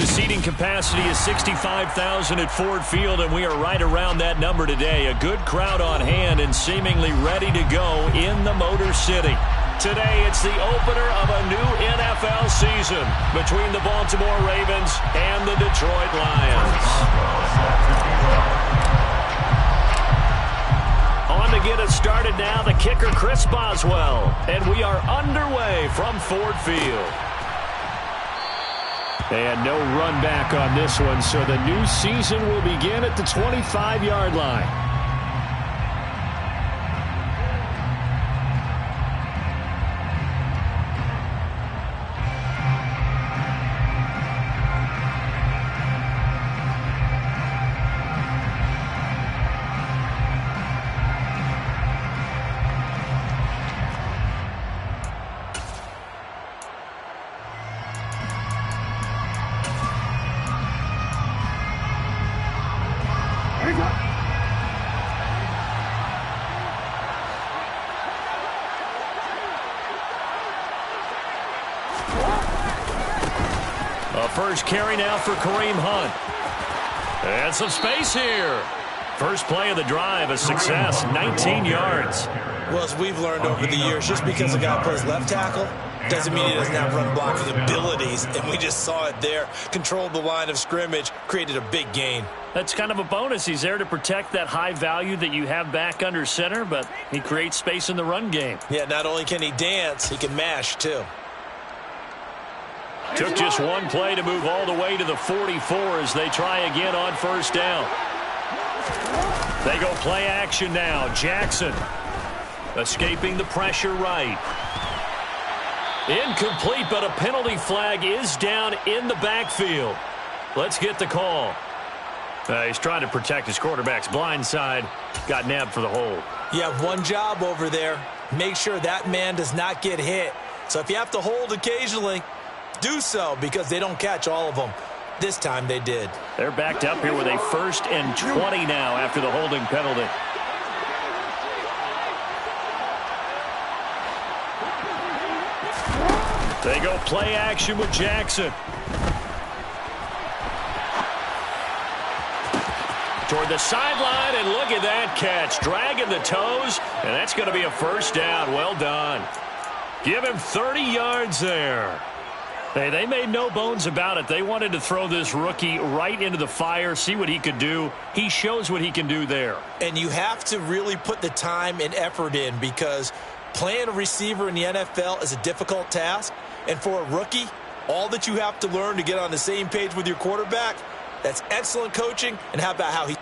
The seating capacity is 65,000 at Ford Field, and we are right around that number today. A good crowd on hand and seemingly ready to go in the Motor City. Today, it's the opener of a new NFL season between the Baltimore Ravens and the Detroit Lions. On to get us started now, the kicker, Chris Boswell. And we are underway from Ford Field. And no run back on this one, so the new season will begin at the 25-yard line. A first carry now for Kareem Hunt. And some space here. First play of the drive, a success, 19 yards. Well, as we've learned over the years, just because a guy plays left tackle doesn't mean he doesn't have run blocking abilities. And we just saw it there. Controlled the line of scrimmage, created a big gain. That's kind of a bonus. He's there to protect that high value that you have back under center, but he creates space in the run game. Yeah, not only can he dance, he can mash too. Took just one play to move all the way to the 44 as they try again on first down. They go play action now. Jackson escaping the pressure right. Incomplete, but a penalty flag is down in the backfield. Let's get the call. He's trying to protect his quarterback's blind side. Got nabbed for the hold. You have one job over there. Make sure that man does not get hit. So if you have to hold occasionally, do so, because they don't catch all of them. This time they did. They're backed up here with a 1st and 20 now after the holding penalty. They go play action with Jackson. Toward the sideline, and look at that catch. Dragging the toes, and that's going to be a first down. Well done. Give him 30 yards there. Hey, they made no bones about it. They wanted to throw this rookie right into the fire, see what he could do. He shows what he can do there. And you have to really put the time and effort in, because playing a receiver in the NFL is a difficult task. And for a rookie, all that you have to learn to get on the same page with your quarterback, that's excellent coaching. And how about how he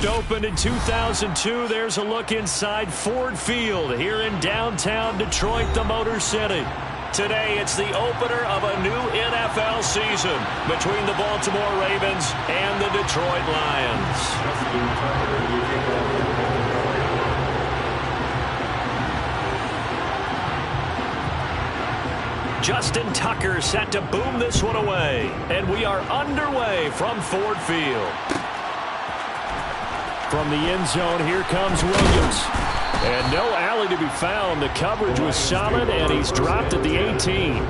First opened in 2002, there's a look inside Ford Field here in downtown Detroit, the Motor City. Today, it's the opener of a new NFL season between the Baltimore Ravens and the Detroit Lions. Justin Tucker set to boom this one away. And we are underway from Ford Field. From the end zone, here comes Williams. And no alley to be found. The coverage was solid, and he's dropped at the 18.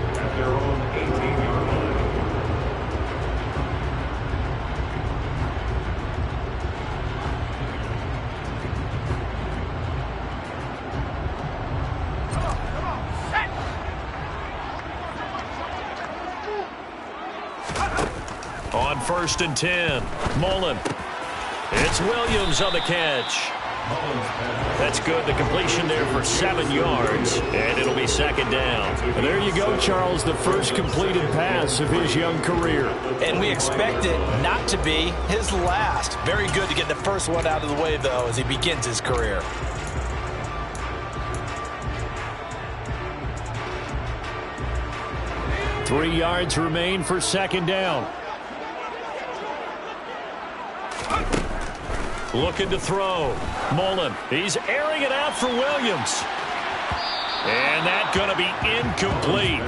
On 1st and 10, Mullen. It's Williams on the catch. That's good. The completion there for 7 yards, and it'll be 2nd down. And there you go, Charles, the first completed pass of his young career. And we expect it not to be his last. Very good to get the first one out of the way, though, as he begins his career. Three yards remain for 2nd down. Looking to throw. Mullen, he's airing it out for Williams. And that's going to be incomplete.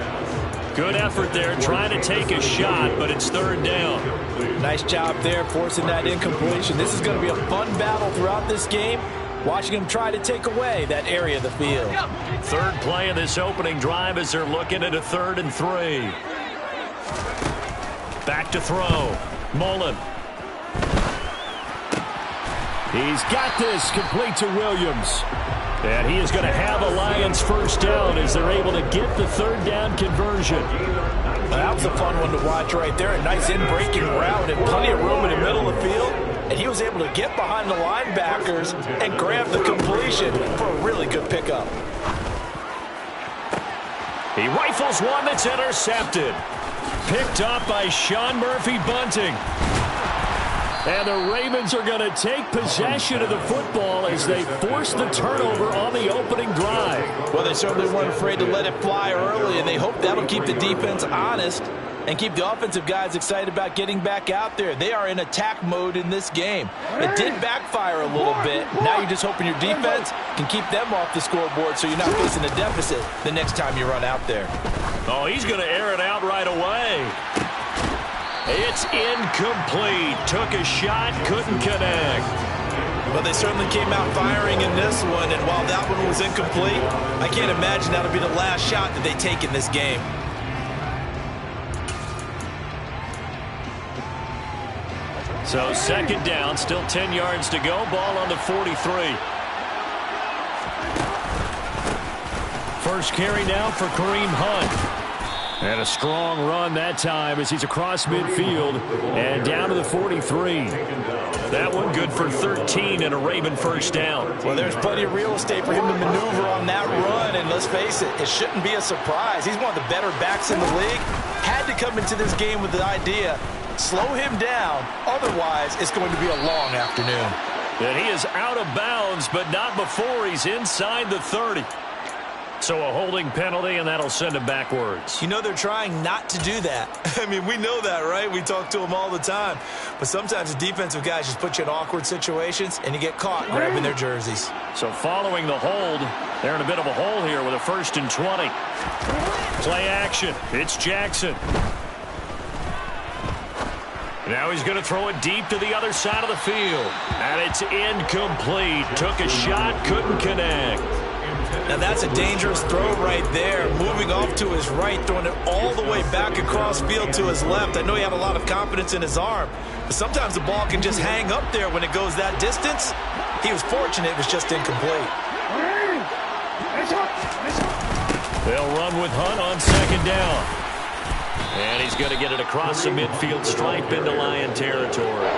Good effort there, trying to take a shot, but it's 3rd down. Nice job there, forcing that incompletion. This is going to be a fun battle throughout this game, watching him try to take away that area of the field. 3rd play of this opening drive as they're looking at a 3rd and 3. Back to throw. Mullen. He's got this complete to Williams. And he is going to have a Lions first down as they're able to get the 3rd down conversion. That was a fun one to watch right there. A nice in-breaking route and plenty of room in the middle of the field. And he was able to get behind the linebackers and grab the completion for a really good pickup. He rifles one that's intercepted. Picked up by Sean Murphy-Bunting. And the Ravens are going to take possession of the football as they force the turnover on the opening drive. Well, they certainly weren't afraid to let it fly early, and they hope that'll keep the defense honest and keep the offensive guys excited about getting back out there. They are in attack mode in this game. It did backfire a little bit. Now you're just hoping your defense can keep them off the scoreboard so you're not facing a deficit the next time you run out there. Oh, he's going to air it out right away. It's incomplete. Took a shot, couldn't connect. Well, they certainly came out firing in this one, and while that one was incomplete, I can't imagine that'll be the last shot that they take in this game. So 2nd down, still 10 yards to go. Ball on the 43. First carry now for Kareem Hunt. And a strong run that time as he's across midfield and down to the 43. That one good for 13 and a Raven first down. Well, there's plenty of real estate for him to maneuver on that run, and let's face it, it shouldn't be a surprise. He's one of the better backs in the league. Had to come into this game with the idea, slow him down, otherwise it's going to be a long afternoon. And he is out of bounds, but not before he's inside the 30. So a holding penalty, and that'll send him backwards. You know, they're trying not to do that. I mean, we know that, right? We talk to them all the time. But sometimes the defensive guys just put you in awkward situations, and you get caught grabbing their jerseys. So following the hold, they're in a bit of a hole here with a 1st and 20. Play action. It's Jackson. Now he's going to throw it deep to the other side of the field. And it's incomplete. Took a shot, couldn't connect. Now that's a dangerous throw right there. Moving off to his right, throwing it all the way back across field to his left. I know he had a lot of confidence in his arm, but sometimes the ball can just hang up there when it goes that distance. He was fortunate it was just incomplete. They'll run with Hunt on 2nd down. And he's going to get it across the midfield stripe into Lion territory.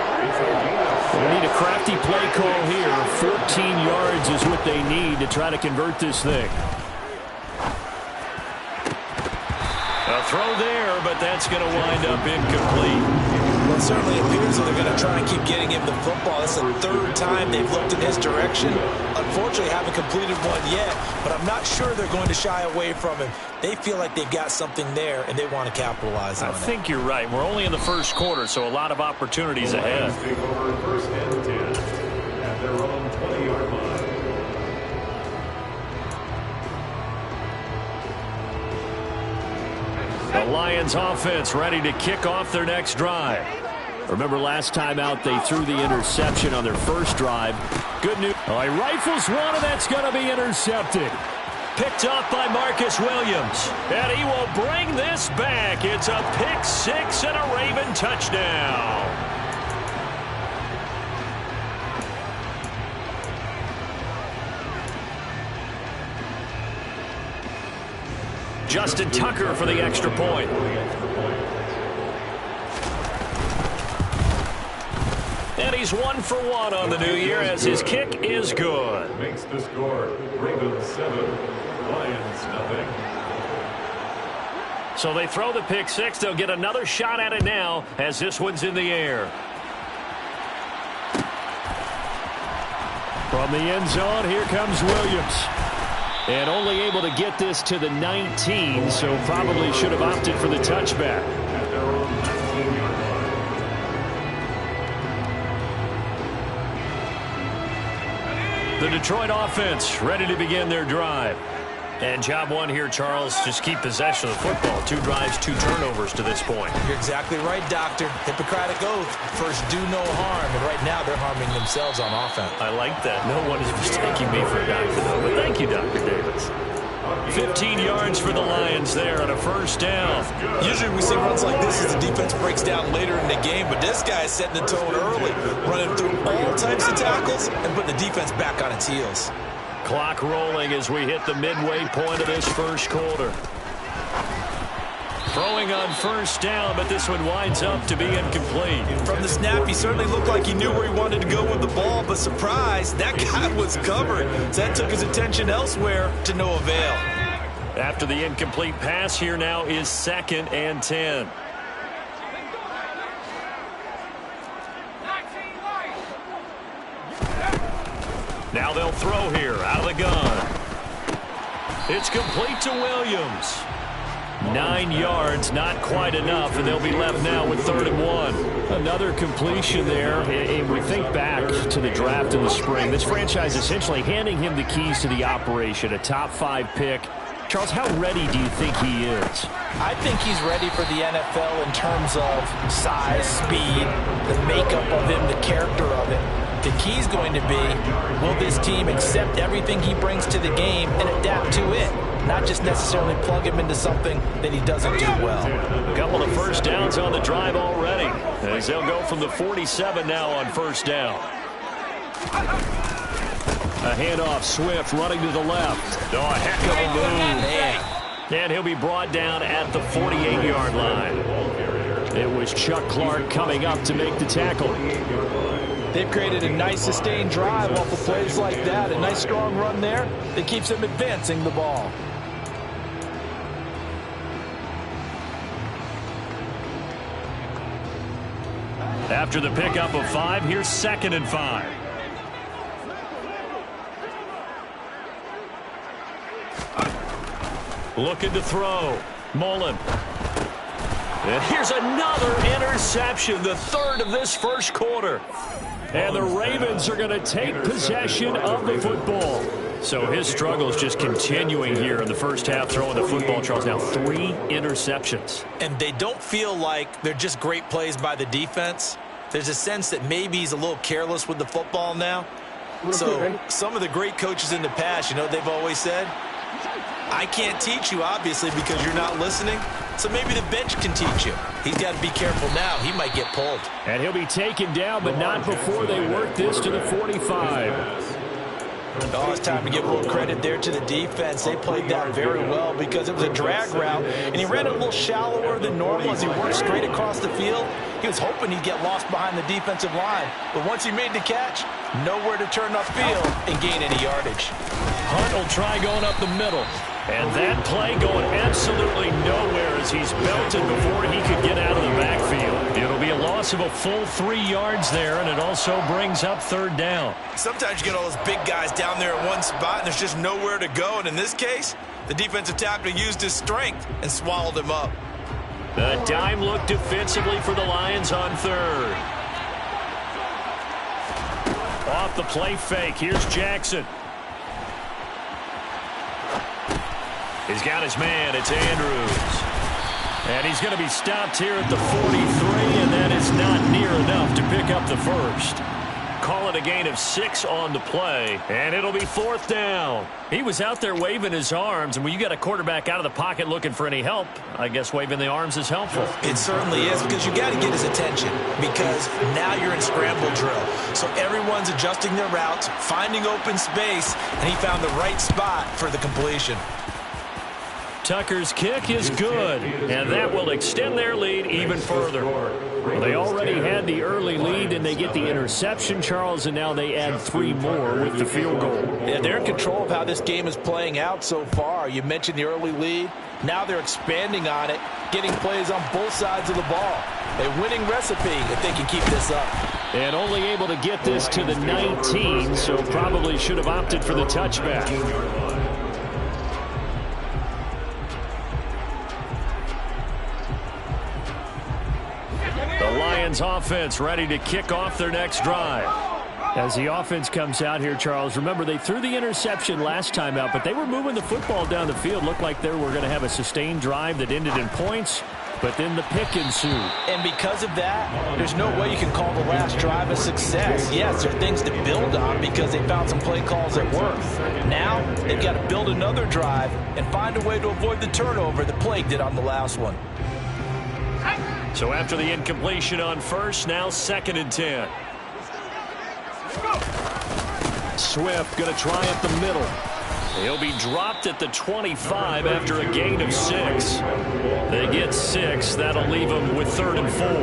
They need a crafty play call here. 14 yards is what they need to try to convert this thing. A throw there, but that's going to wind up incomplete. Well, it certainly appears that they're going to try and keep getting him the football. It's the third time they've looked in his direction. Unfortunately, haven't completed one yet, but I'm not sure they're going to shy away from him. They feel like they've got something there, and they want to capitalize on it. I think you're right. We're only in the first quarter, so a lot of opportunities ahead. Take over first and 10 at their own 20-yard line. The Lions offense ready to kick off their next drive. Remember last time out they threw the interception on their first drive. Good news. Oh, he rifles one, and that's going to be intercepted. Picked off by Marcus Williams. And he will bring this back. It's a pick six and a Raven touchdown. Justin Tucker for the extra point. And he's 1 for 1 on the new year as his kick is good. Makes the score Ravens 7, Lions nothing. So they throw the pick six. They'll get another shot at it now as this one's in the air. From the end zone, here comes Williams. And only able to get this to the 19, so probably should have opted for the touchback. At their own 19-yard line. The Detroit offense ready to begin their drive. And job one here, Charles, just keep possession of the football. 2 drives, 2 turnovers to this point. You're exactly right, Doctor. Hippocratic oath. First, do no harm. And right now, they're harming themselves on offense. I like that. No one is mistaking me for a doctor, though. But thank you, Dr. Davis. 15 yards for the Lions there on a first down. Usually we see runs like this as the defense breaks down later in the game, but this guy is setting the tone early, running through all types of tackles and putting the defense back on its heels. Clock rolling as we hit the midway point of this first quarter. Throwing on first down, but this one winds up to be incomplete. From the snap, he certainly looked like he knew where he wanted to go with the ball, but surprise, that guy was covered. So that took his attention elsewhere to no avail. After the incomplete pass, here now is 2nd and 10. Now they'll throw here out of the gun. It's complete to Williams. 9 yards, not quite enough, and they'll be left now with 3rd and 1. Another completion there. And we think back to the draft in the spring. This franchise essentially handing him the keys to the operation, a top 5 pick. Charles, how ready do you think he is? I think he's ready for the NFL in terms of size, speed, the makeup of him, the character of it. The key's going to be, will this team accept everything he brings to the game and adapt to it? Not just necessarily plug him into something that he doesn't do well. A couple of first downs on the drive already, as they'll go from the 47 now on first down. A handoff, Swift running to the left. Oh, a heck of a move. And he'll be brought down at the 48-yard line. It was Chuck Clark coming up to make the tackle. They've created a nice sustained drive off of plays like that. A nice strong run there that keeps them advancing the ball. After the pickup of 5, here's 2nd and 5. Looking to throw. Mullen. And here's another interception, the 3rd of this first quarter. And the Ravens are going to take possession of the football. So his struggle is just continuing here in the first half, throwing the football. Charles, now 3 interceptions. And they don't feel like they're just great plays by the defense. There's a sense that maybe he's a little careless with the football now. So some of the great coaches in the past, you know, they've always said, I can't teach you, obviously, because you're not listening. So maybe the bench can teach you. He's got to be careful now. He might get pulled. And he'll be taken down, but not before they work this to the 45. Oh, it's time to give a little credit there to the defense. They played that very well because it was a drag route, and he ran it a little shallower than normal as he worked straight across the field. He was hoping he'd get lost behind the defensive line, but once he made the catch, nowhere to turn upfield and gain any yardage. Hunt will try going up the middle, and that play going absolutely nowhere as he's belted before he could get out of the backfield. It'll be a loss loss of a full 3 yards there, and it also brings up third down. Sometimes you get all those big guys down there in one spot, and there's just nowhere to go. And in this case, the defensive tackle used his strength and swallowed him up. The dime look defensively for the Lions on third. Off the play fake. Here's Jackson. He's got his man. It's Andrews. And he's going to be stopped here at the 43, and that is not near enough to pick up the first. Call it a gain of 6 on the play, and it'll be fourth down. He was out there waving his arms, and when you got a quarterback out of the pocket looking for any help, I guess waving the arms is helpful. It certainly is, because you got to get his attention, because now you're in scramble drill. So everyone's adjusting their routes, finding open space, and he found the right spot for the completion. Tucker's kick is good, and that will extend their lead even further. Well, they already had the early lead, and they get the interception, Charles, and now they add 3 more with the field goal. Yeah, they're in control of how this game is playing out so far. You mentioned the early lead. Now they're expanding on it, getting plays on both sides of the ball. A winning recipe if they can keep this up. And only able to get this to the 19, so probably should have opted for the touchback. The Lions offense ready to kick off their next drive. As the offense comes out here, Charles, remember they threw the interception last time out, but they were moving the football down the field. Looked like they were going to have a sustained drive that ended in points, but then the pick ensued. And because of that, there's no way you can call the last drive a success. Yes, there are things to build on because they found some play calls that work. Now they've got to build another drive and find a way to avoid the turnover that plagued it on the last one. So after the incompletion on first, now 2nd and 10. Swift going to try at the middle. He'll be dropped at the 25 after a gain of 6. They get 6. That'll leave them with 3rd and 4.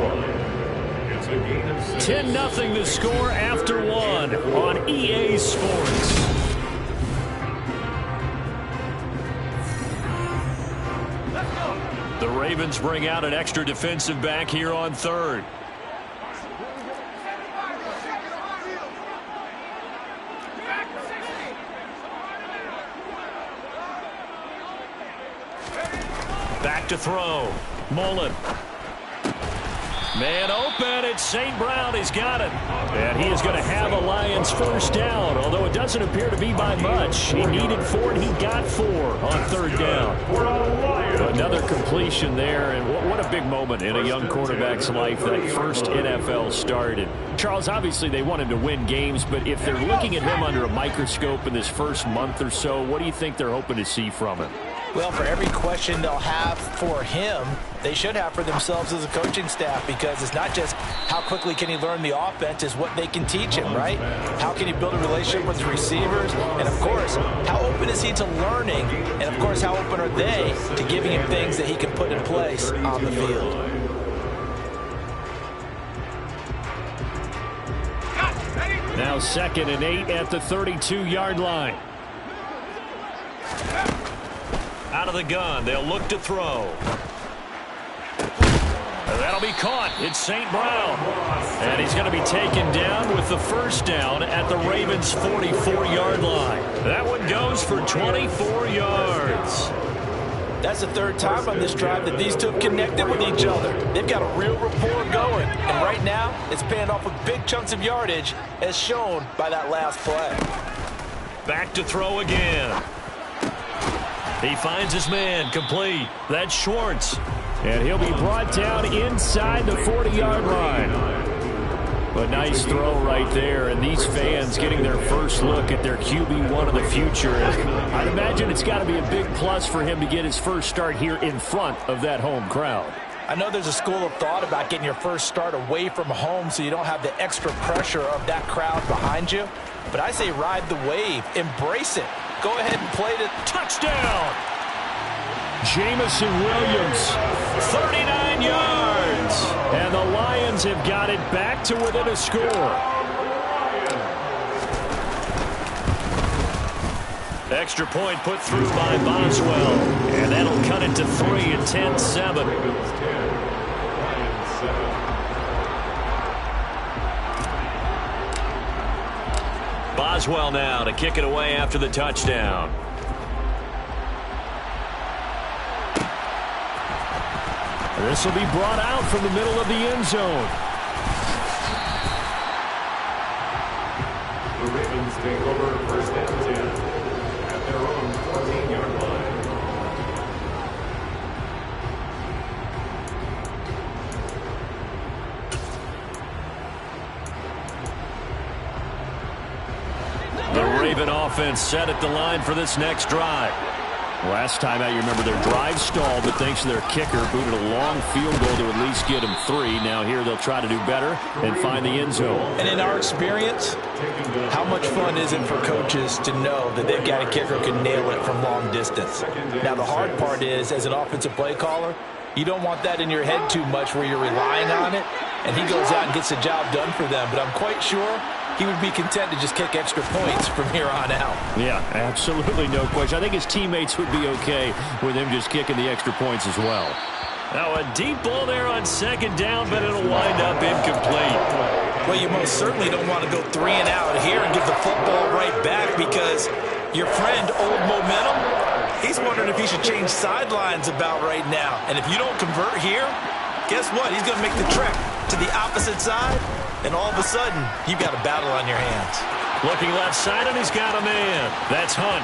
10-0 the score after 1 on EA Sports. The Ravens bring out an extra defensive back here on third. Back to throw. Mullen. Man open. It's St. Brown. He's got it. And he is going to have a Lions first down, although it doesn't appear to be by much. He needed 4, and he got 4 on 3rd down. Another completion there, and what a big moment in a young quarterback's life, that first NFL start. And Charles, obviously they want him to win games, but if they're looking at him under a microscope in this first month or so, what do you think they're hoping to see from him? Well, for every question they'll have for him, they should have for themselves as a coaching staff, because it's not just how quickly can he learn the offense, it's what they can teach him, right? How can he build a relationship with the receivers? And, of course, how open is he to learning? And, of course, how open are they to giving him things that he can put in place on the field? Now 2nd and 8 at the 32-yard line. Out of the gun. They'll look to throw. And that'll be caught. It's St. Brown. And he's going to be taken down with the first down at the Ravens' 44-yard line. That one goes for 24 yards. That's the 3rd time on this drive that these two have connected with each other. They've got a real rapport going. And right now, it's paying off with big chunks of yardage, as shown by that last play. Back to throw again. He finds his man, complete. That's Schwartz. And he'll be brought down inside the 40-yard line. A nice throw right there, and these fans getting their first look at their QB1 of the future. I'd imagine it's got to be a big plus for him to get his first start here in front of that home crowd. I know there's a school of thought about getting your first start away from home so you don't have the extra pressure of that crowd behind you. But I say ride the wave. Embrace it. Go ahead and play the touchdown. Jamison Williams, 39 yards. And the Lions have got it back to within a score. Extra point put through by Boswell. And that'll cut it to 3 at 10-7. Boswell now to kick it away after the touchdown. This will be brought out from the middle of the end zone. The Ravens take over first and 10 at their own 14-yard line. The Raven offense set at the line for this next drive. Last time out, you remember their drive stalled, but thanks to their kicker, booted a long field goal to at least get them 3. Now here they'll try to do better and find the end zone. And in our experience, how much fun is it for coaches to know that they've got a kicker who can nail it from long distance? Now the hard part is, as an offensive play caller, you don't want that in your head too much where you're relying on it, and he goes out and gets the job done for them. But I'm quite sure he would be content to just kick extra points from here on out. Yeah, absolutely no question. I think his teammates would be okay with him just kicking the extra points as well. Now a deep ball there on second down, but it'll wind up incomplete. Well, you most certainly don't want to go 3 and out here and give the football right back, because your friend, Old Momentum, he's wondering if he should change sidelines about right now. And if you don't convert here, guess what? He's going to make the trek to the opposite side, and all of a sudden, you've got a battle on your hands. Looking left side, and he's got a man. That's Hunt.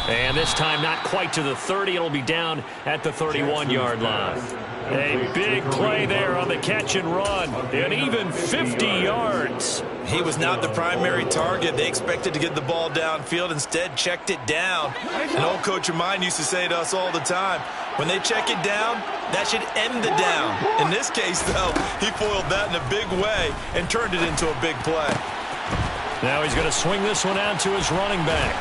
And this time, not quite to the 30. It'll be down at the 31-yard line. A big play there on the catch and run, and even 50 yards. He was not the primary target. They expected to get the ball downfield. Instead, checked it down. An old coach of mine used to say to us all the time, when they check it down, that should end the down. In this case, though, he foiled that in a big way and turned it into a big play. Now he's going to swing this one out to his running back.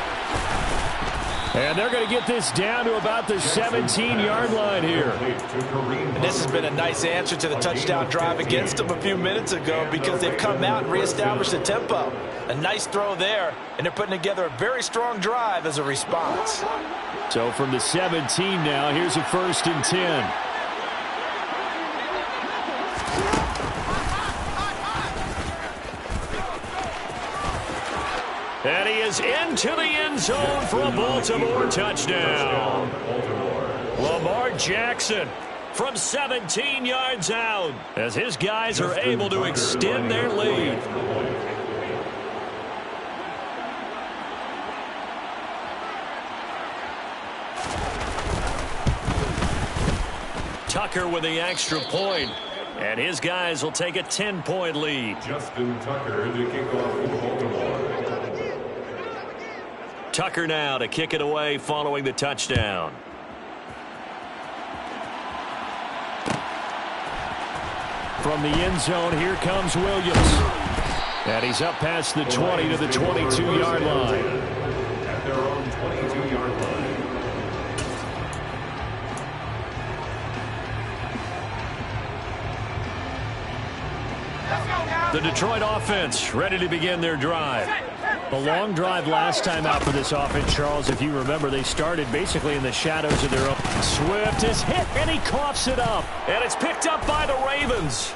And they're going to get this down to about the 17-yard line here. And this has been a nice answer to the touchdown drive against them a few minutes ago, because they've come out and reestablished the tempo. A nice throw there, and they're putting together a very strong drive as a response. So from the 17 now, here's a 1st and 10. And he is into the end zone for a Baltimore touchdown. Lamar Jackson from 17 yards out, as his guys are able to extend their lead. Tucker with the extra point, and his guys will take a 10-point lead. Justin Tucker to kick off for Baltimore. Tucker now to kick it away following the touchdown. From the end zone, here comes Williams. And he's up past the 20 to the 22-yard line. At their own 22-yard line. The Detroit offense ready to begin their drive. The long drive last time out for this offense, Charles, if you remember, they started basically in the shadows of their own. Swift is hit, and he coughs it up. And it's picked up by the Ravens.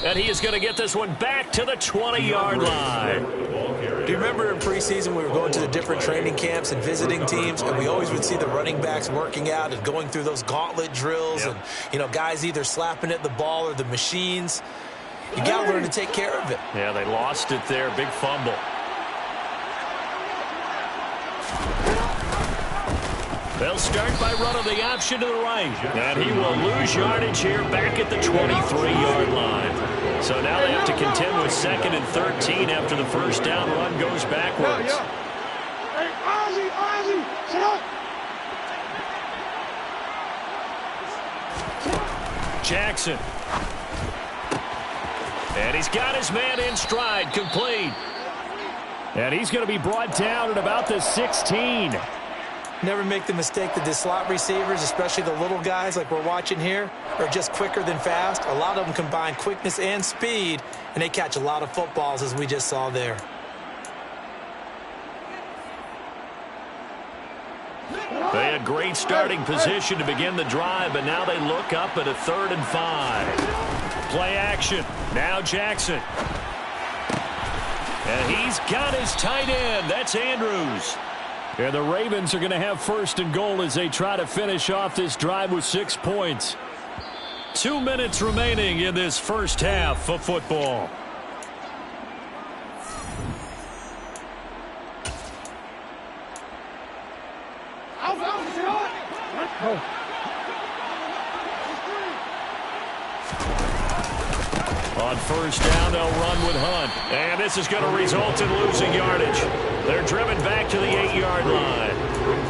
And he is going to get this one back to the 20-yard line. Do you remember in preseason we were going to the different training camps and visiting teams, and we always would see the running backs working out and going through those gauntlet drills, and, you know, guys either slapping at the ball or the machines. You got to learn to take care of it. Yeah, they lost it there. Big fumble. They'll start by running the option to the right. And he will lose yardage here back at the 23-yard line. So now they have to contend with 2nd and 13 after the first down run goes backwards. Hey, Ozzie, sit up. Jackson. And he's got his man in stride, complete. And he's going to be brought down at about the 16. Never make the mistake that the slot receivers, especially the little guys like we're watching here, are just quicker than fast. A lot of them combine quickness and speed, and they catch a lot of footballs, as we just saw there. They had great starting position to begin the drive, but now they look up at a 3rd and 5. Play action. Now Jackson. And he's got his tight end. That's Andrews. And the Ravens are going to have first and goal as they try to finish off this drive with 6 points. 2 minutes remaining in this first half of football. On first down, they'll run with Hunt. And this is going to result in losing yardage. They're driven back to the 8-yard line.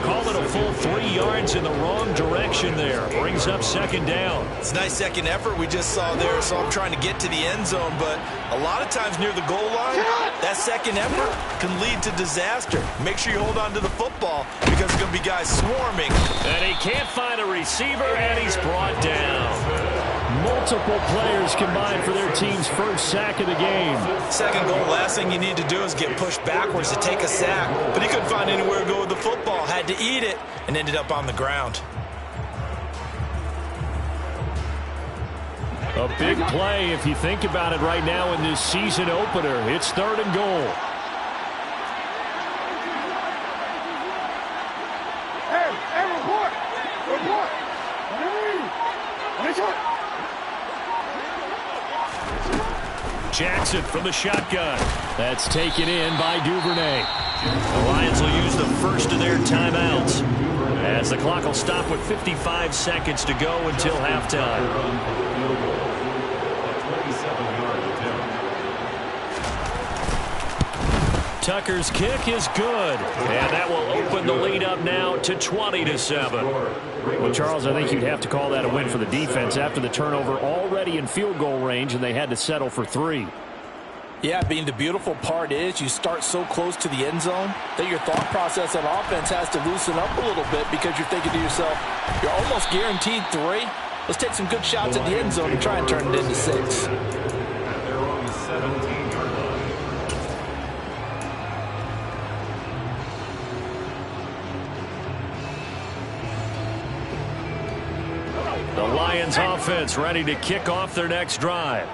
Call it a full 3 yards in the wrong direction there. Brings up second down. It's a nice second effort we just saw there, so I'm trying to get to the end zone, but a lot of times near the goal line, that second effort can lead to disaster. Make sure you hold on to the football because there's going to be guys swarming. And he can't find a receiver, and he's brought down. Multiple players combined for their team's first sack of the game. Second goal, last thing you need to do is get pushed backwards to take a sack. But he couldn't find anywhere to go with the football. Had to eat it and ended up on the ground. A big play if you think about it right now in this season opener. It's third and goal. Hey, report. Jackson from the shotgun. That's taken in by Duvernay. The Lions will use the first of their timeouts as the clock will stop with 55 seconds to go until halftime. Tucker's kick is good, and that will open the lead up now to 20-7. Well, Charles, I think you'd have to call that a win for the defense after the turnover already in field goal range, and they had to settle for 3. Yeah, Bean, the beautiful part is you start so close to the end zone that your thought process on offense has to loosen up a little bit because you're thinking to yourself, you're almost guaranteed 3. Let's take some good shots at the end zone and try and turn it into 6. The Lions offense ready to kick off their next drive.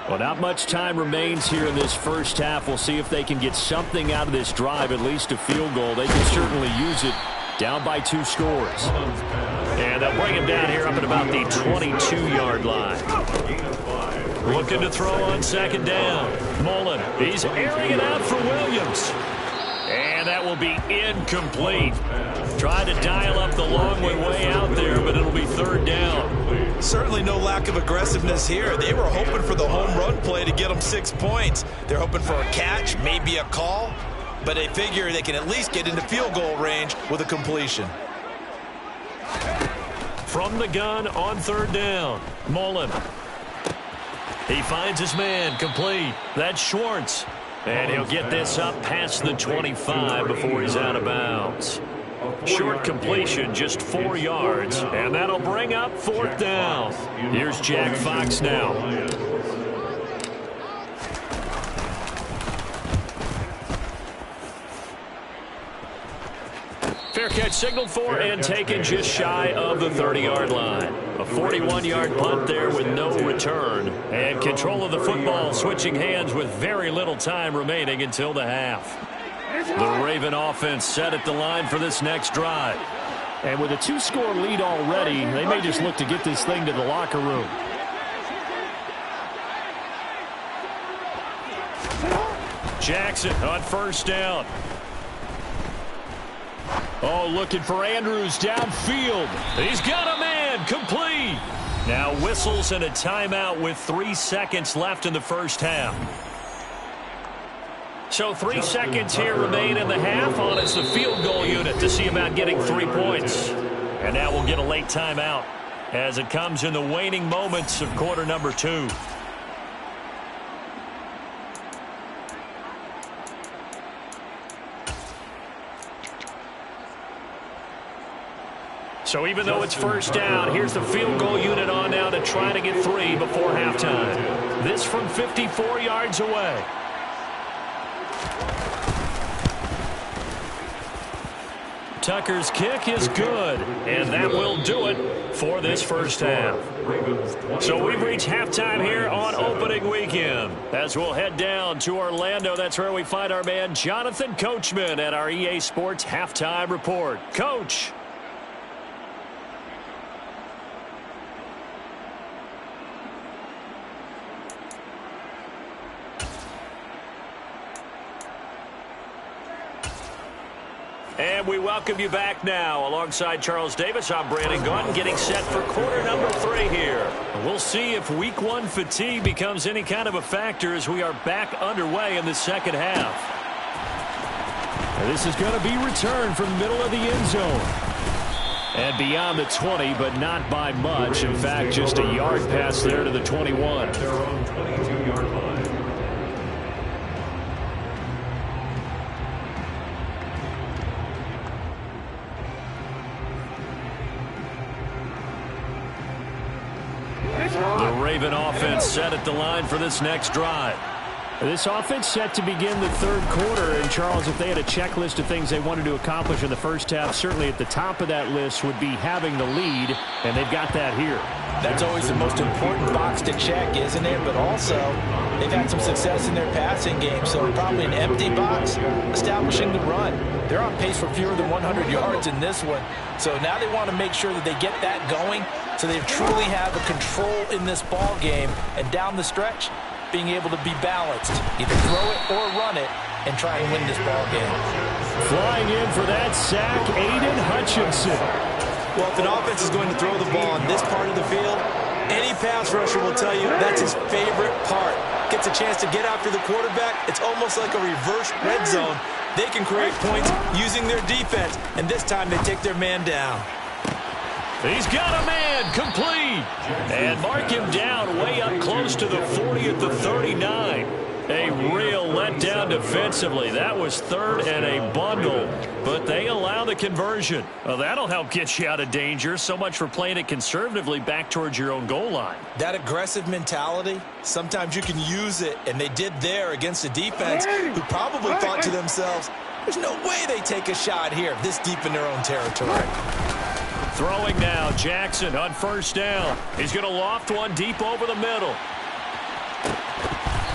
Well, not much time remains here in this first half. We'll see if they can get something out of this drive, at least a field goal. They can certainly use it down by 2 scores. And they'll bring him down here up at about the 22-yard line. Looking to throw on second down. Mullen, he's airing it out for Williams. And that will be incomplete. Tried to dial up the long way out there, but it'll be third down. Certainly no lack of aggressiveness here. They were hoping for the home run play to get them 6 points. They're hoping for a catch, maybe a call, but they figure they can at least get into field goal range with a completion. From the gun on third down, Mullen. He finds his man, complete. That's Schwartz. And he'll get this up past the 25 before he's out of bounds. Short completion, just 4 yards, and that'll bring up fourth down. Here's Jack Fox now. Fair catch signaled for and taken just shy of the 30-yard line. A 41-yard punt there with no return. And control of the football switching hands with very little time remaining until the half. The Raven offense set at the line for this next drive. And with a 2-score lead already, they may just look to get this thing to the locker room. Jackson on first down. Oh, looking for Andrews downfield. He's got a man, complete. Now whistles and a timeout with 3 seconds left in the first half. So 3 seconds here remain in the half on as the field goal unit to see about getting 3 points. And now we'll get a late timeout as it comes in the waning moments of quarter number 2. So even though it's first down, here's the field goal unit on now to try to get 3 before halftime. This from 54 yards away. Tucker's kick is good, and that will do it for this first half. So we've reached halftime here on opening weekend. As we'll head down to Orlando, that's where we find our man Jonathan Coachman at our EA Sports Halftime Report. Coach. And we welcome you back now. Alongside Charles Davis, I'm Brandon Gaudin, getting set for quarter number 3 here. We'll see if week 1 fatigue becomes any kind of a factor as we are back underway in the second half. And this is going to be returned from the middle of the end zone. And beyond the 20, but not by much. In fact, just a yard pass there to the 21. Their own 22-yard line. The Raven offense set at the line for this next drive. This offense set to begin the third quarter. And, Charles, if they had a checklist of things they wanted to accomplish in the first half, certainly at the top of that list would be having the lead, and they've got that here. That's always the most important box to check, isn't it? But also, they've had some success in their passing game, so probably an empty box, establishing the run. They're on pace for fewer than 100 yards in this one. So now they want to make sure that they get that going so they truly have a control in this ball game, and down the stretch, being able to be balanced, either throw it or run it, and try and win this ball game. Flying in for that sack, Aiden Hutchinson. Well, if an offense is going to throw the ball on this part of the field, any pass rusher will tell you that's his favorite part. Gets a chance to get after the quarterback. It's almost like a reverse red zone. They can create points using their defense, and this time they take their man down. He's got a man, complete. And mark him down way up close to the 40 at the 39. A real letdown defensively. That was third and a bundle, but they allow the conversion. Well, that'll help get you out of danger. So much for playing it conservatively back towards your own goal line. That aggressive mentality, sometimes you can use it, and they did there against a defense who probably thought to themselves, there's no way they take a shot here this deep in their own territory. Throwing now, Jackson on first down. He's going to loft one deep over the middle.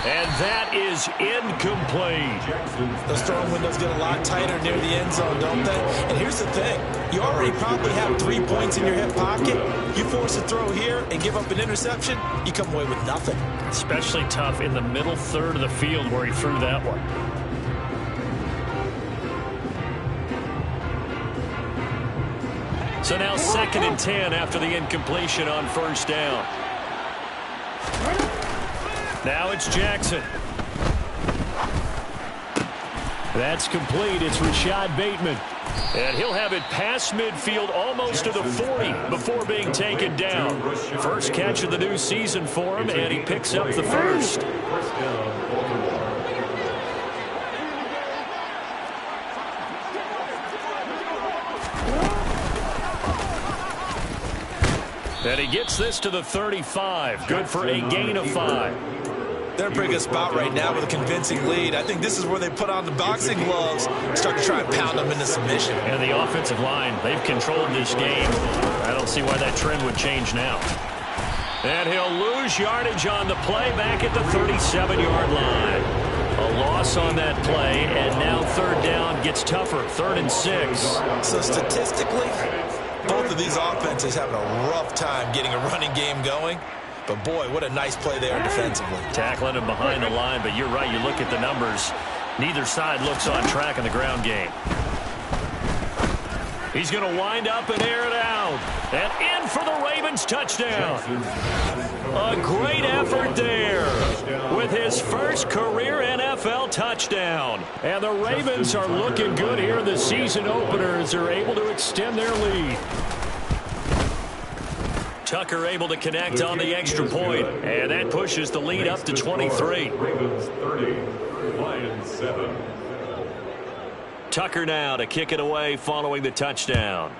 And that is incomplete. Those throwing windows get a lot tighter near the end zone, don't they? And here's the thing. You already probably have 3 points in your hip pocket. You force a throw here and give up an interception, you come away with nothing. Especially tough in the middle third of the field where he threw that one. So now 2nd and 10 after the incompletion on first down. Now it's Jackson. That's complete. It's Rashad Bateman. And he'll have it past midfield almost to the 40 before being taken down. First catch of the new season for him, and he picks up the first. First down, Baltimore. And he gets this to the 35. Good for a gain of 5. They're in a pretty good spot right now with a convincing lead. I think this is where they put on the boxing gloves, start to try and pound them into submission. And the offensive line, they've controlled this game. I don't see why that trend would change now. And he'll lose yardage on the play back at the 37-yard line. A loss on that play, and now third down gets tougher, 3rd and 6. So statistically, both of these offenses having a rough time getting a running game going. But, boy, what a nice play there defensively. Tackling him behind the line, but you're right. You look at the numbers. Neither side looks on track in the ground game. He's going to wind up and air it out. And in for the Ravens touchdown. A great effort there with his first career NFL touchdown. And the Ravens are looking good here in the season opener as they're able to extend their lead. Tucker able to connect on the extra point, and that pushes the lead up to 23. Ravens 30, Lions 7. Tucker now to kick it away following the touchdown.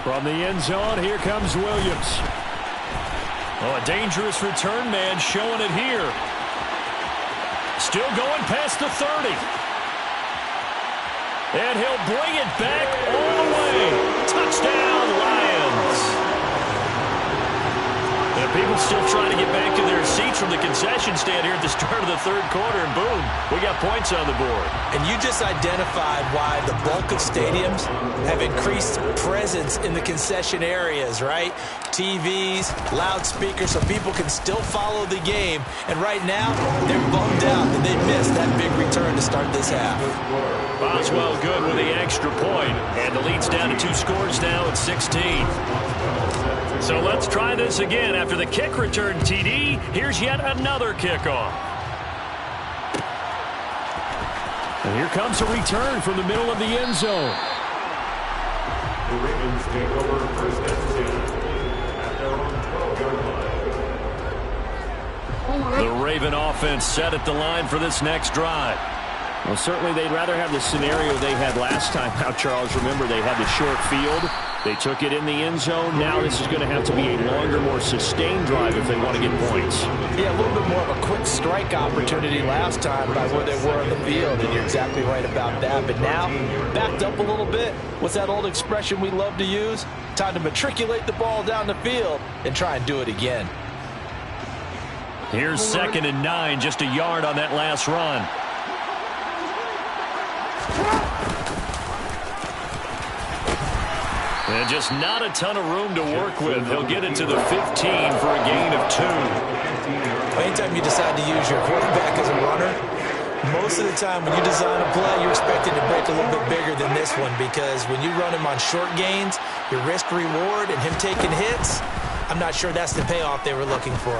From the end zone, here comes Williams. Oh, a dangerous return man showing it here. Still going past the 30. And he'll bring it back all the way. Touchdown, Lions. And people still trying to get back to their seats from the concession stand here at the start of the third quarter, and boom, we got points on the board. And you just identified why the bulk of stadiums have increased presence in the concession areas, right? TVs, loudspeakers, so people can still follow the game. And right now, they're bummed out that they missed that big return to start this half. Boswell good with the extra point, and the lead's down to 2 scores now at 16. So let's try this again. After the kick return TD, here's yet another kickoff. And here comes a return from the middle of the end zone. The Ravens take over first and 10 at their own 12-yard line. The Raven offense set at the line for this next drive. Well, certainly they'd rather have the scenario they had last time. Now, Charles, remember, they had the short field. They took it in the end zone. Now this is going to have to be a longer, more sustained drive if they want to get points. Yeah, a little bit more of a quick strike opportunity last time by where they were on the field, and you're exactly right about that. But now, backed up a little bit. What's that old expression we love to use? Time to matriculate the ball down the field and try and do it again. Here's 2nd and 9, just a yard on that last run. And just not a ton of room to work with. He'll get it to the 15 for a gain of 2. Anytime you decide to use your quarterback as a runner, most of the time when you design a play, you're expecting to break a little bit bigger than this one, because when you run him on short gains, your risk-reward and him taking hits, I'm not sure that's the payoff they were looking for.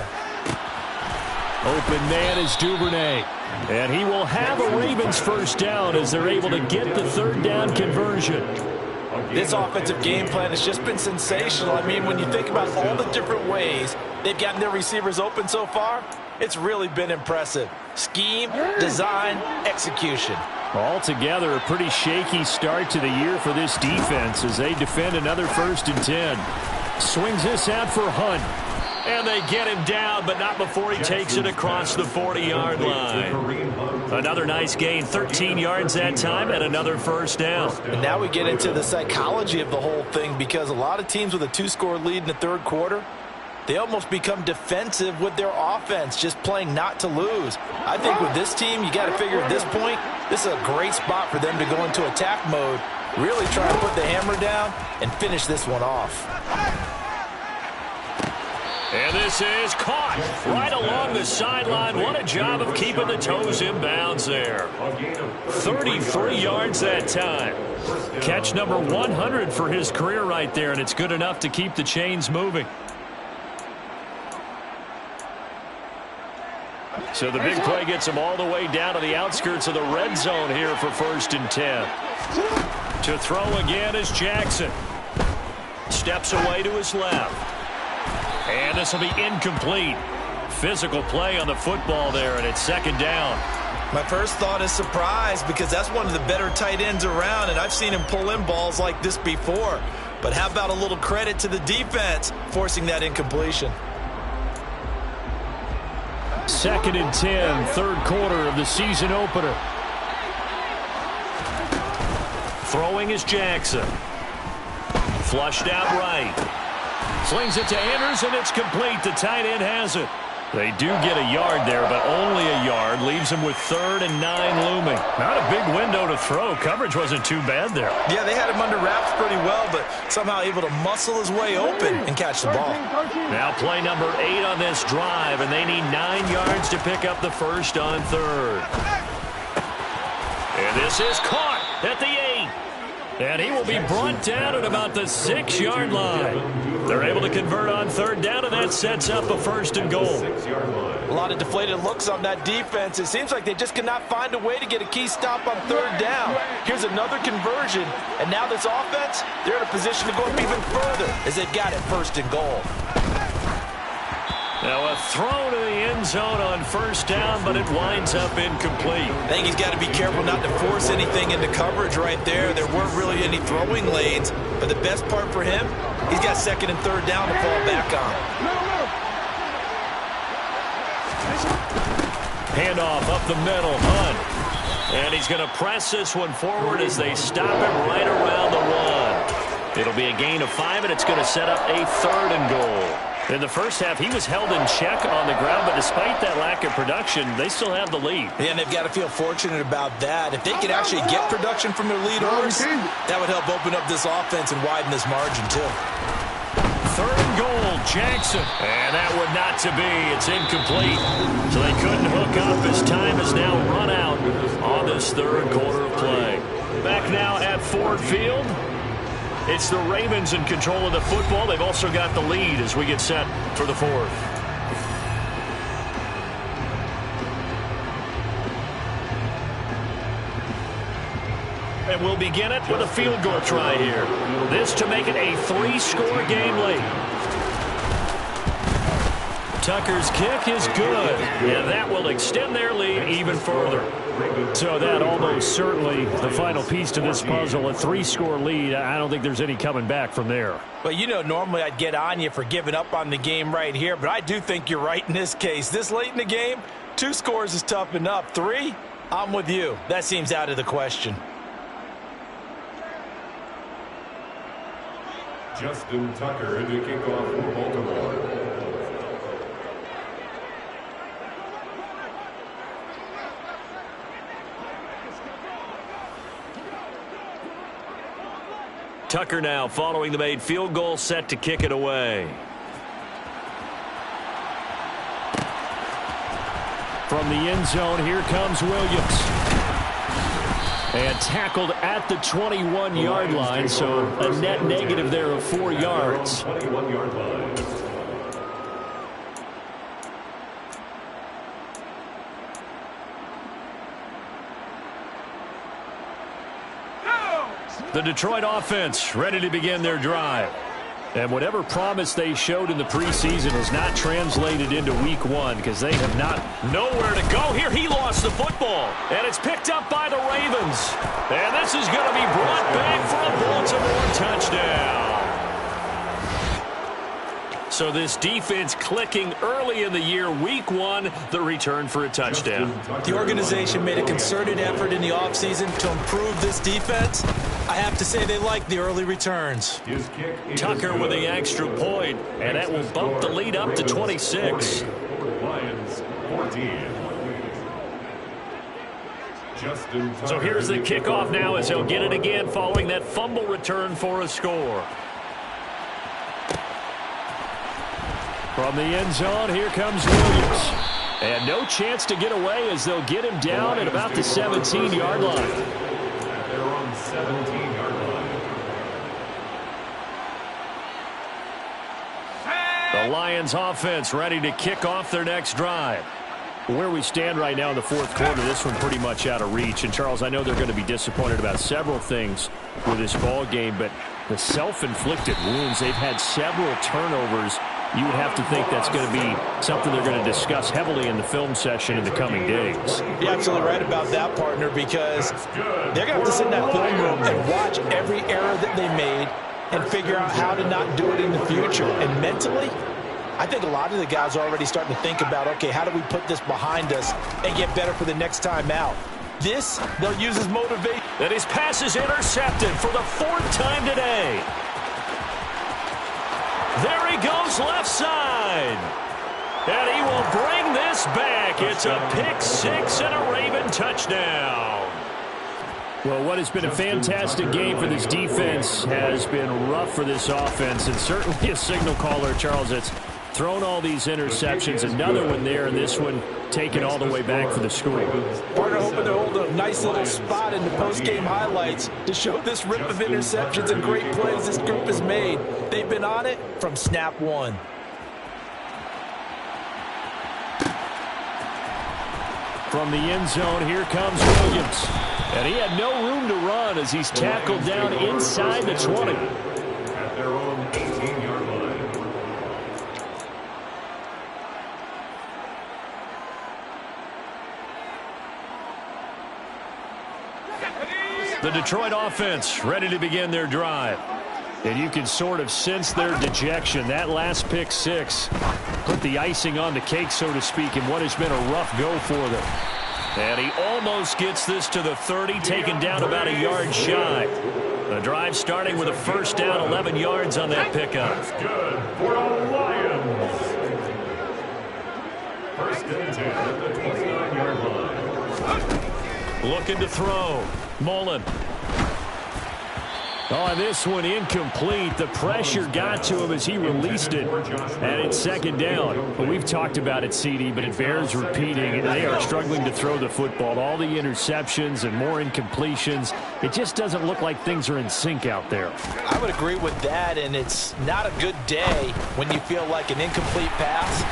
Open man is Duvernay. And he will have a Ravens first down as they're able to get the third down conversion. This offensive game plan has just been sensational. I mean, when you think about all the different ways they've gotten their receivers open so far, it's really been impressive. Scheme, design, execution. Altogether, a pretty shaky start to the year for this defense as they defend another 1st and 10. Swings this out for Hunt. And they get him down, but not before he takes it across the 40-yard line. Another nice gain, 13 yards that time, and another first down. And now we get into the psychology of the whole thing, because a lot of teams with a 2-score lead in the third quarter, they almost become defensive with their offense, just playing not to lose. I think with this team, you got to figure at this point, this is a great spot for them to go into attack mode, really try to put the hammer down and finish this one off. And this is caught right along the sideline. What a job of keeping the toes in bounds there. 33 yards that time. Catch number 100 for his career right there, and it's good enough to keep the chains moving. So the big play gets him all the way down to the outskirts of the red zone here for 1st and 10. To throw again is Jackson. Steps away to his left. And this will be incomplete. Physical play on the football there, and it's 2nd down. My first thought is surprise, because that's one of the better tight ends around, and I've seen him pull in balls like this before. But how about a little credit to the defense forcing that incompletion? 2nd and 10, third quarter of the season opener. Throwing is Jackson. Flushed out right. Slings it to Andrews, and it's complete. The tight end has it. They do get a yard there, but only a yard. Leaves him with 3rd and 9 looming. Not a big window to throw. Coverage wasn't too bad there. Yeah, they had him under wraps pretty well, but somehow able to muscle his way open and catch the ball. Now play number 8 on this drive, and they need 9 yards to pick up the first on 3rd. And this is caught at the 8. And he will be brought down at about the 6-yard line. They're able to convert on 3rd down, and that sets up a 1st and goal. A lot of deflated looks on that defense. It seems like they just cannot find a way to get a key stop on 3rd down. Here's another conversion, and now this offense, they're in a position to go up even further as they've got it 1st and goal. Now a throw to the end zone on 1st down, but it winds up incomplete. I think he's got to be careful not to force anything into coverage right there. There weren't really any throwing lanes, but the best part for him, he's got 2nd and 3rd down to fall back on. Handoff up the middle. Hunt. And he's going to press this one forward as they stop him right around the 1. It'll be a gain of 5, and it's going to set up a 3rd and goal. In the first half, he was held in check on the ground, but despite that lack of production, they still have the lead. And they've got to feel fortunate about that. If they could actually get production from their lead horse, that would help open up this offense and widen this margin, too. 3rd and goal, Jackson. And that would not to be. It's incomplete. So they couldn't hook up as time has now run out on this 3rd quarter of play. Back now at Ford Field. It's the Ravens in control of the football. They've also got the lead as we get set for the 4th. And we'll begin it with a field goal try here. This to make it a 3-score game late. Tucker's kick is good, and that will extend their lead even further. So that almost certainly the final piece to this puzzle, a 3-score lead. I don't think there's any coming back from there. Well, you know, normally I'd get on you for giving up on the game right here, but I do think you're right in this case. This late in the game, 2 scores is tough enough. 3, I'm with you. That seems out of the question. Justin Tucker into kickoff for Baltimore. Tucker now following the made field goal, set to kick it away. From the end zone, here comes Williams. And tackled at the 21-yard line, so a net negative there of 4 yards. 21-yard line. The Detroit offense ready to begin their drive. And whatever promise they showed in the preseason has not translated into week 1 because they have not. Nowhere to go here. He lost the football. And it's picked up by the Ravens. And this is going to be brought back for a Baltimore touchdown. So this defense clicking early in the year, week 1, the return for a touchdown. The organization made a concerted effort in the offseason to improve this defense. I have to say they like the early returns. Tucker with the extra point, and that will bump the lead up to 26. Lions 14. So here's the kickoff now as he'll get it again following that fumble return for a score. From the end zone, here comes Williams. And no chance to get away as they'll get him down at about the 17-yard line. They're on 17-yard line. The Lions offense ready to kick off their next drive. Where we stand right now in the 4th quarter, this one pretty much out of reach. And, Charles, I know they're going to be disappointed about several things with this ball game, but the self-inflicted wounds, they've had several turnovers. You would have to think that's going to be something they're going to discuss heavily in the film session in the coming days. You're absolutely right about that, partner, because they're going to have to sit in that film room and watch every error that they made and figure out how to not do it in the future. And mentally, I think a lot of the guys are already starting to think about, okay, how do we put this behind us and get better for the next time out? This, they'll use as motivation. And his pass is intercepted for the 4th time today. There he goes left side. And he will bring this back. It's a pick-6 and a Raven touchdown. Well, what has been a fantastic game for this defense has been rough for this offense, and certainly a signal caller, Charles, that's thrown all these interceptions. Another one there, and this one taken all the way back for the score. Partner hoping to hold a nice little spot in the post-game highlights to show this rip of interceptions and great plays this group has made. They've been on it from snap 1. From the end zone, here comes Williams. And he had no room to run as he's tackled down inside the 20. At their own 18-yard line. The Detroit offense ready to begin their drive. And you can sort of sense their dejection. That last pick six put the icing on the cake, so to speak, in what has been a rough go for them. And he almost gets this to the 30, taken down about a yard shy. The drive starting with a first down, 11 yards on that pickup. That's good for the Lions. First and 10 at the 29-yard line. Looking to throw. Mullen. On this one, incomplete. The pressure got to him as he released it. And it's second down. But we've talked about it, CD, but it bears repeating. They are struggling to throw the football. All the interceptions and more incompletions. It just doesn't look like things are in sync out there. I would agree with that, and it's not a good day when you feel like an incomplete pass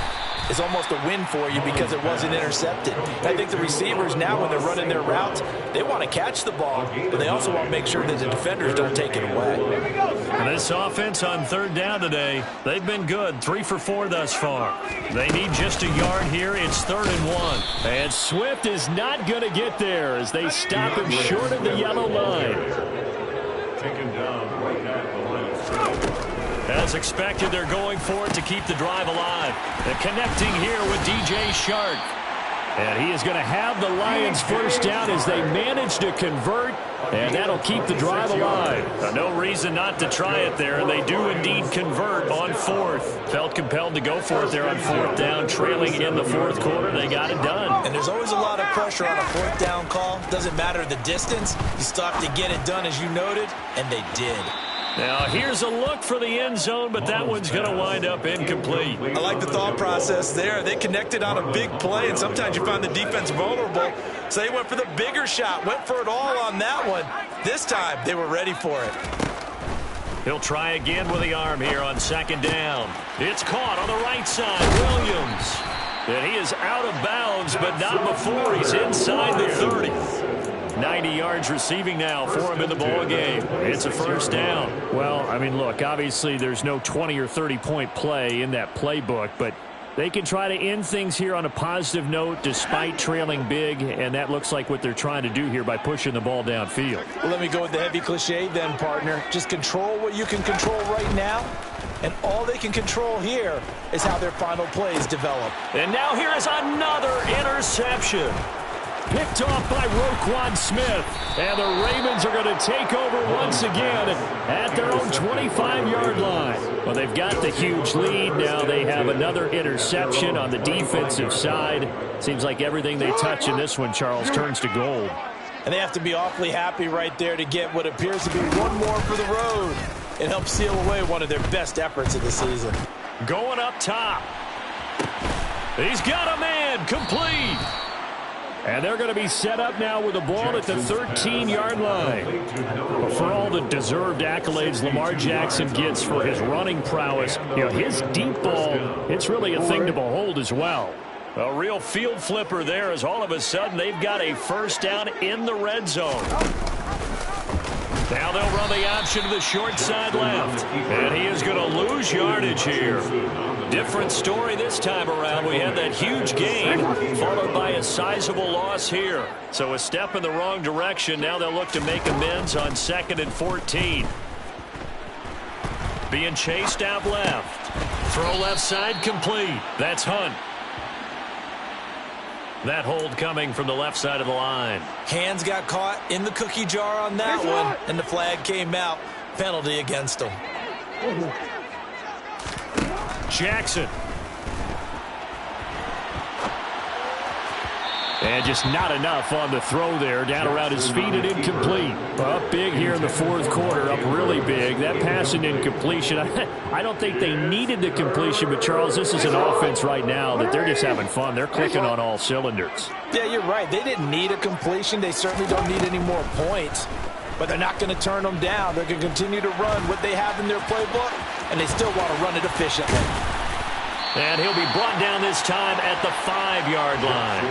is almost a win for you because it wasn't intercepted. I think the receivers now, when they're running their routes, they want to catch the ball, but they also want to make sure that the defenders don't take it away. And this offense on third down today, they've been good. 3 for 4 thus far. They need just a yard here. It's 3rd and 1. And Swift is not going to get there as they stop him short of the yellow line. Taken down right at the line of scrimmage. As expected, they're going for it to keep the drive alive. They're connecting here with DJ Shark. And he is going to have the Lions first down as they manage to convert, and that'll keep the drive alive. No reason not to try it there, and they do indeed convert on 4th. Felt compelled to go for it there on 4th down, trailing in the 4th quarter. They got it done. And there's always a lot of pressure on a 4th down call. Doesn't matter the distance. You stop to get it done, as you noted, and they did. Now, here's a look for the end zone, but that one's going to wind up incomplete. I like the thought process there. They connected on a big play, and sometimes you find the defense vulnerable. So they went for the bigger shot, went for it all on that one. This time, they were ready for it. He'll try again with the arm here on 2nd down. It's caught on the right side. Williams. And he is out of bounds, but not before he's inside the 30. 90 yards receiving now for him in the ball game. It's a first down. Well, I mean, look, obviously there's no 20 or 30-point play in that playbook, but they can try to end things here on a positive note despite trailing big, and that looks like what they're trying to do here by pushing the ball downfield. Well, let me go with the heavy cliche then, partner. Just control what you can control right now, and all they can control here is how their final plays develop. And now here is another interception. Picked off by Roquan Smith. And the Ravens are going to take over once again at their own 25-yard line. Well, they've got the huge lead. Now they have another interception on the defensive side. Seems like everything they touch in this one, Charles, turns to gold. And they have to be awfully happy right there to get what appears to be one more for the road. It helps seal away one of their best efforts of the season. Going up top. He's got a man. Complete. And they're going to be set up now with the ball at the 13-yard line. But for all the deserved accolades Lamar Jackson gets for his running prowess, you know, his deep ball, it's really a thing to behold as well. A real field flipper there as all of a sudden they've got a first down in the red zone. Now they'll run the option to the short side left. And he is going to lose yardage here. Different story this time around. We had that huge gain followed by a sizable loss here. So a step in the wrong direction. Now they'll look to make amends on 2nd and 14. Being chased out left. Throw left side complete. That's Hunt. That hold coming from the left side of the line. Hands got caught in the cookie jar on that one, and the flag came out. Penalty against them. Jackson. And just not enough on the throw there. Down around his feet and incomplete. Up big here in the 4th quarter. Up really big. That pass and incompletion. I don't think they needed the completion, but Charles, this is an offense right now that they're just having fun. They're clicking on all cylinders. Yeah, you're right. They didn't need a completion. They certainly don't need any more points. But they're not going to turn them down. They're going to continue to run what they have in their playbook, and they still want to run it efficiently. And he'll be brought down this time at the 5-yard line.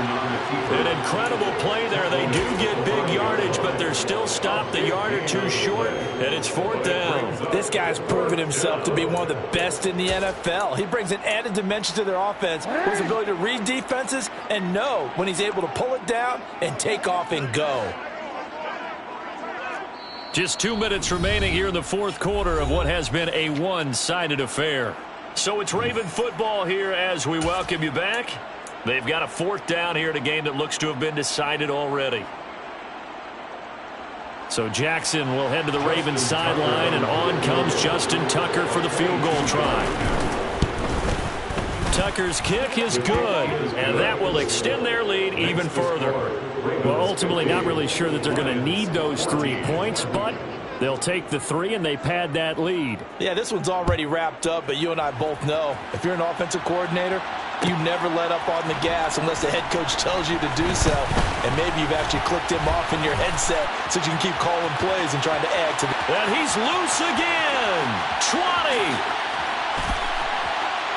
An incredible play there. They do get big yardage, but they're still stopped a yard or two short, and it's 4th down. This guy's proven himself to be one of the best in the NFL. He brings an added dimension to their offense, his ability to read defenses and know when he's able to pull it down and take off and go. Just 2 minutes remaining here in the fourth quarter of what has been a one-sided affair. So it's Raven football here as we welcome you back. They've got a fourth down here in a game that looks to have been decided already. So Jackson will head to the Ravens sideline, and on comes Justin Tucker for the field goal try. Tucker's kick is good, and that will extend their lead even further. Well, ultimately, not really sure that they're going to need those 3 points, but they'll take the 3 and they pad that lead. Yeah, this one's already wrapped up, but you and I both know if you're an offensive coordinator, you never let up on the gas unless the head coach tells you to do so. And maybe you've actually clicked him off in your headset so you can keep calling plays and trying to add to the... And he's loose again. 20.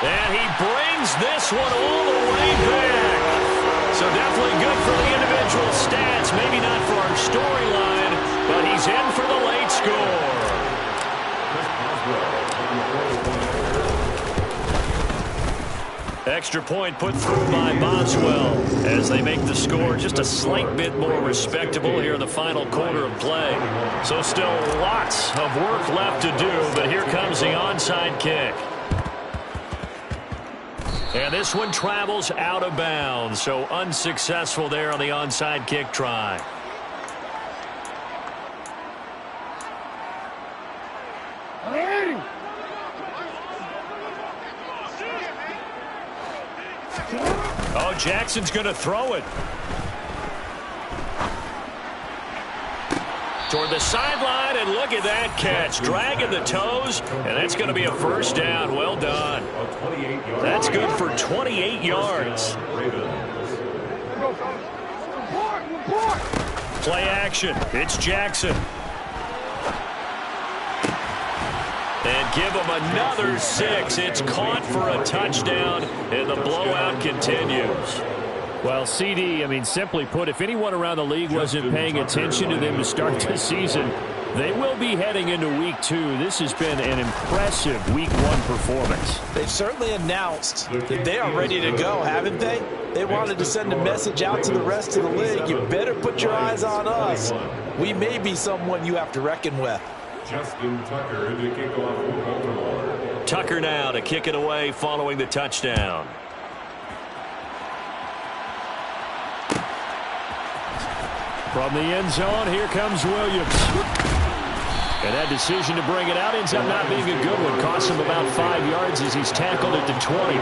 And he brings this one all the way back. So definitely good for the individual stats. Maybe not for our storyline, but he's in for the late score. Extra point put through by Boswell as they make the score just a slight bit more respectable here in the final quarter of play. So still lots of work left to do, but here comes the onside kick. And this one travels out of bounds, so unsuccessful there on the onside kick try. Oh, Jackson's going to throw it. Toward the sideline, and look at that catch. Dragging the toes, and that's going to be a first down. Well done. That's good for 28 yards. Play action. It's Jackson. And give him another 6. It's caught for a touchdown, and the blowout continues. Well, CD, I mean, simply put, if anyone around the league wasn't paying attention to them to start the season, they will be heading into Week 2. This has been an impressive Week 1 performance. They've certainly announced that they are ready to go, haven't they? They wanted to send a message out to the rest of the league. You better put your eyes on us. We may be someone you have to reckon with. Justin Tucker to kick off for Baltimore. Tucker now to kick it away following the touchdown. From the end zone, here comes Williams. And that decision to bring it out ends up not being a good one. Costs him about 5 yards as he's tackled at the 20.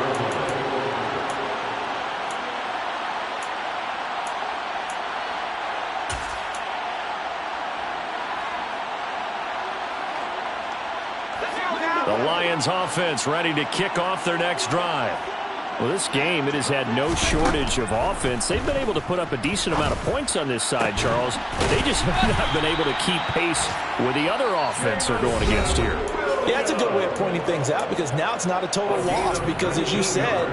The Lions offense ready to kick off their next drive. Well, this game, it has had no shortage of offense. They've been able to put up a decent amount of points on this side, Charles. They just have not been able to keep pace with the other offense they're going against here. Yeah, it's a good way of pointing things out because now it's not a total loss because, as you said,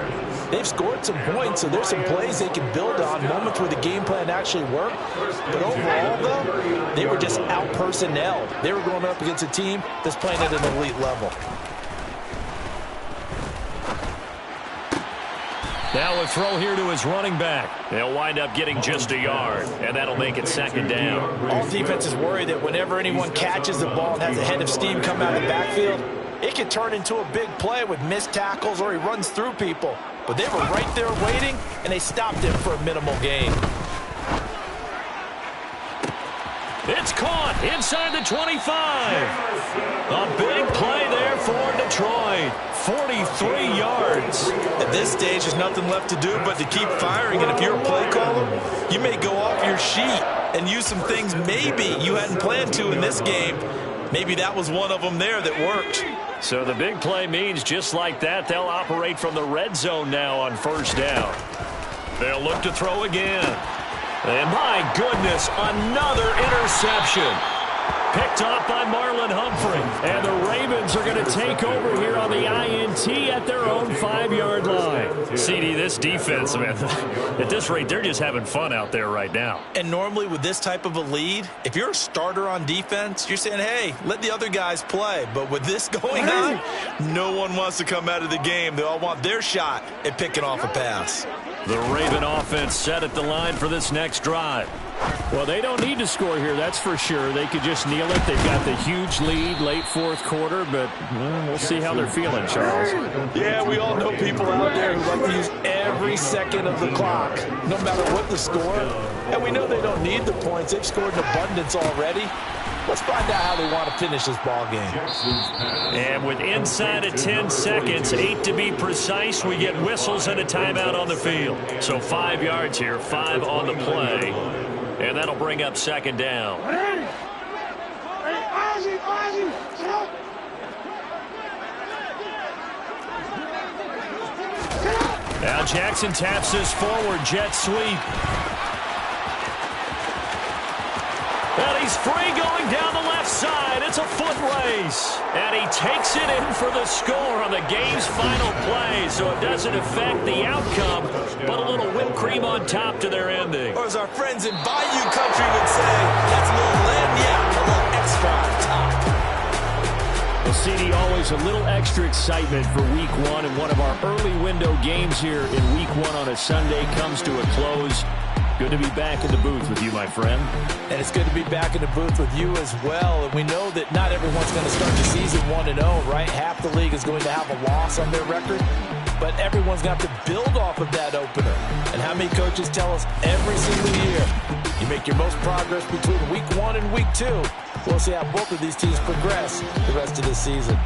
they've scored some points, so there's some plays they can build on, moments where the game plan actually worked. But overall, though, they were just out-personnelled. They were going up against a team that's playing at an elite level. Now a throw here to his running back. They'll wind up getting just a yard, and that'll make it second down. All defenses worry that whenever anyone catches the ball and has a head of steam come out of the backfield, it can turn into a big play with missed tackles or he runs through people. But they were right there waiting, and they stopped him for a minimal gain. It's caught inside the 25. A big play there for Detroit. 43 yards. At this stage, there's nothing left to do but to keep firing. And if you're a play caller, you may go off your sheet and use some things maybe you hadn't planned to in this game. Maybe that was one of them there that worked. So the big play means just like that, they'll operate from the red zone now on first down. They'll look to throw again. And my goodness, another interception. Picked off by Marlon Humphrey. And the Ravens are going to take over here on the INT at their own 5-yard line. CD, this defense, man, at this rate, they're just having fun out there right now. And normally with this type of a lead, if you're a starter on defense, you're saying, hey, let the other guys play. But with this going on, no one wants to come out of the game. They all want their shot at picking off a pass. The Raven offense set at the line for this next drive. Well, they don't need to score here, that's for sure. They could just kneel it. They've got the huge lead late fourth quarter, but we'll see how they're feeling, Charles. Yeah, we all know people out there who like to use every second of the clock, no matter what the score. And we know they don't need the points. They've scored in abundance already. Let's find out how they want to finish this ball game. And with inside of 10 seconds, 8 to be precise, we get whistles and a timeout on the field. So 5 yards here, 5 on the play. And that'll bring up second down. Now Jackson taps this forward, jet sweep. And he's free going down the left side. It's a foot race. And he takes it in for the score on the game's final play. So it doesn't affect the outcome, but a little whipped cream on top to their ending. Or as our friends in Bayou Country would say, that's a little lagniappe, a little extra on top. Well, CD, always a little extra excitement for Week 1. And one of our early window games here in Week 1 on a Sunday comes to a close. Good to be back in the booth with you, my friend. And it's good to be back in the booth with you as well. And we know that not everyone's going to start the season 1-0, right? Half the league is going to have a loss on their record. But everyone's going to have to build off of that opener. And how many coaches tell us every single year, you make your most progress between Week 1 and Week 2. We'll see how both of these teams progress the rest of this season.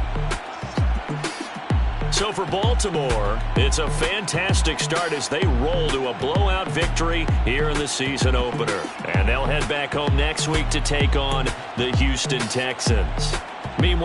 So for Baltimore, it's a fantastic start as they roll to a blowout victory here in the season opener. And they'll head back home next week to take on the Houston Texans. Meanwhile,